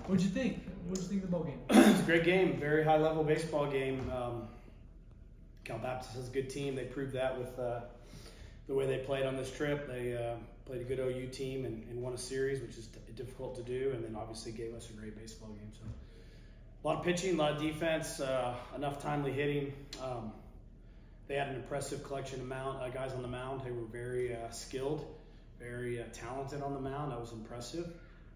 What'd you think? What'd you think of the ball game? It was a great game, very high-level baseball game. Cal Baptist is a good team. They proved that with the way they played on this trip. They played a good OU team and won a series, which is difficult to do, and then obviously gave us a great baseball game. So a lot of pitching, a lot of defense, enough timely hitting. They had an impressive collection of guys on the mound. They were very skilled, very talented on the mound. That was impressive.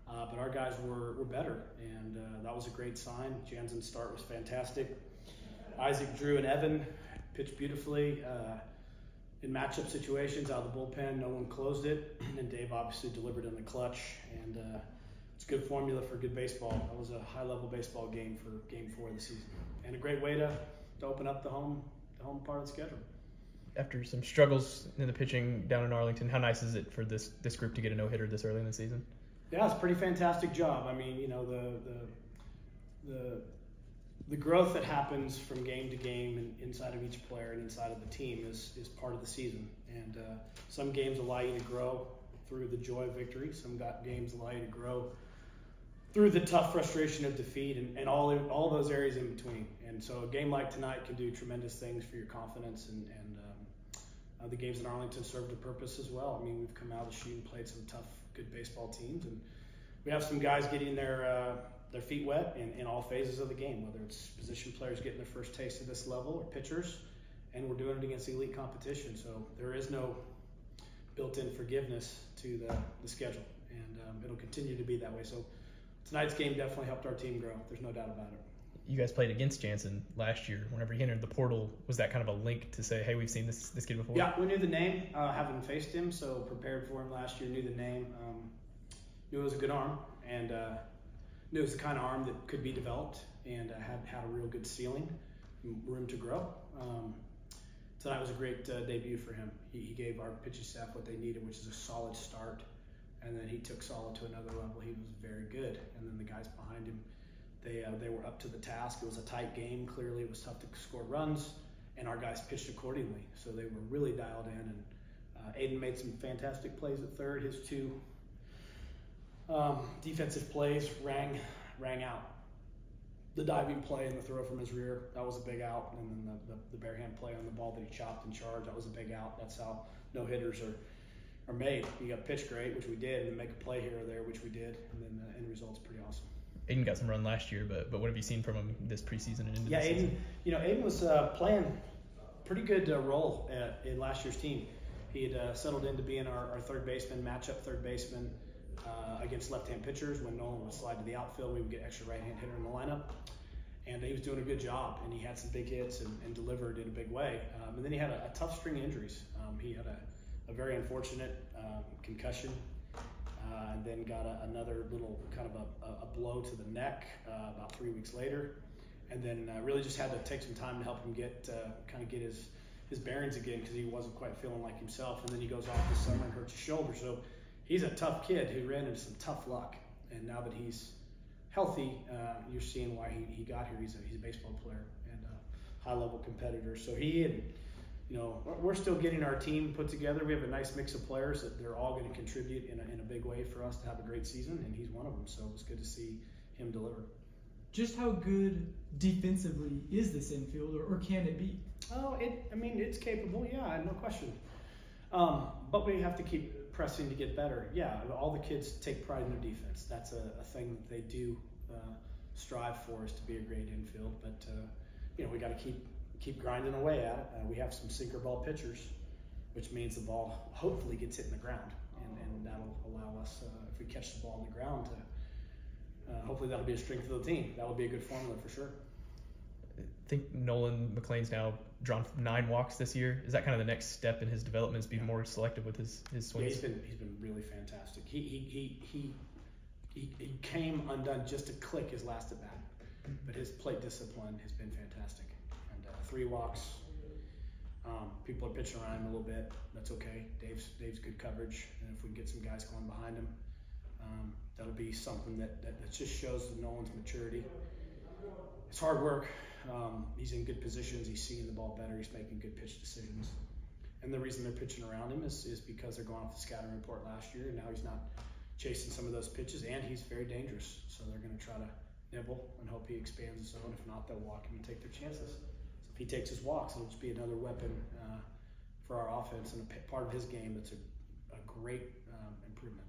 But our guys were better, and that was a great sign. Jansen's start was fantastic. Isaac, Drew, and Evan pitched beautifully in matchup situations out of the bullpen. No one closed it, and Dave obviously delivered in the clutch. And it's a good formula for good baseball. That was a high-level baseball game for Game 4 of the season, and a great way to open up the home part of the schedule. After some struggles in the pitching down in Arlington, how nice is it for this group to get a no-hitter this early in the season? Yeah, it's a pretty fantastic job. I mean, the growth that happens from game to game and inside of each player and inside of the team is part of the season. And some games allow you to grow through the joy of victory. Some games allow you to grow through the tough frustration of defeat and all those areas in between. And so a game like tonight can do tremendous things for your confidence, and the games in Arlington served a purpose as well. I mean, we've come out of the chute and played some tough, good baseball teams, and we have some guys getting their feet wet in all phases of the game, whether it's position players getting their first taste of this level or pitchers, and we're doing it against elite competition. So there is no built-in forgiveness to the schedule, and it'll continue to be that way. So tonight's game definitely helped our team grow. There's no doubt about it. You guys played against Jansen last year. Whenever he entered the portal, was that kind of a link to say, hey, we've seen this kid before? Yeah, we knew the name, haven't faced him, so prepared for him last year, knew the name, knew it was a good arm, and knew it was the kind of arm that could be developed and had a real good ceiling, room to grow. Tonight was a great debut for him. He gave our pitching staff what they needed, which is a solid start, and then he took solid to another level. He was very good, and then the guys behind him, they were up to the task. It was a tight game. Clearly, it was tough to score runs, and our guys pitched accordingly. So they were really dialed in. And Aiden made some fantastic plays at third. His two defensive plays rang out. The diving play and the throw from his rear, that was a big out. And then the bare hand play on the ball that he chopped and charged, that was a big out. That's how no hitters are made. You got pitch great, which we did, and then make a play here or there, which we did, and then the end result's pretty awesome. Aiden got some run last year, but what have you seen from him this preseason and into the season? Aiden was playing pretty good role in last year's team. He had settled into being our third baseman, matchup third baseman against left-hand pitchers. When Nolan would slide to the outfield, we would get extra right-hand hitter in the lineup. And he was doing a good job, and he had some big hits and delivered in a big way. And then he had a tough string of injuries. He had a very unfortunate concussion. And then got another little kind of a blow to the neck about 3 weeks later, and then really just had to take some time to help him get his bearings again, because he wasn't quite feeling like himself. And then he goes off this summer and hurts his shoulder. So he's a tough kid who ran into some tough luck, and now that he's healthy, you're seeing why he got here. He's a baseball player and a high-level competitor. So we're still getting our team put together. We have a nice mix of players that they're all going to contribute in a big way for us to have a great season, and he's one of them. So it's good to see him deliver. Just how good defensively is this infield, or can it be? Oh, it's capable, yeah, no question. But we have to keep pressing to get better. Yeah, all the kids take pride in their defense. That's a thing that they do strive for, is to be a great infield. But we got to keep grinding away at it. We have some sinker ball pitchers, which means the ball hopefully gets hit in the ground, and that'll allow us, if we catch the ball in the ground, hopefully that'll be a strength of the team. That would be a good formula for sure. I think Nolan McLean's now drawn 9 walks this year. Is that kind of the next step in his development, is be more selective with his swings? Yeah, he's been really fantastic. He came undone just a click his last at bat, but his plate discipline has been fantastic. 3 walks. People are pitching around him a little bit. That's okay. Dave's good coverage, and if we can get some guys going behind him, that'll be something that just shows Nolan's maturity. It's hard work. He's in good positions. He's seeing the ball better. He's making good pitch decisions. And the reason they're pitching around him is because they're going off the scouting report last year, and now he's not chasing some of those pitches, and he's very dangerous. So they're going to try to nibble and hope he expands his zone. If not, they'll walk him and take their chances. So if he takes his walks, it'll just be another weapon for our offense and a part of his game that's a great improvement.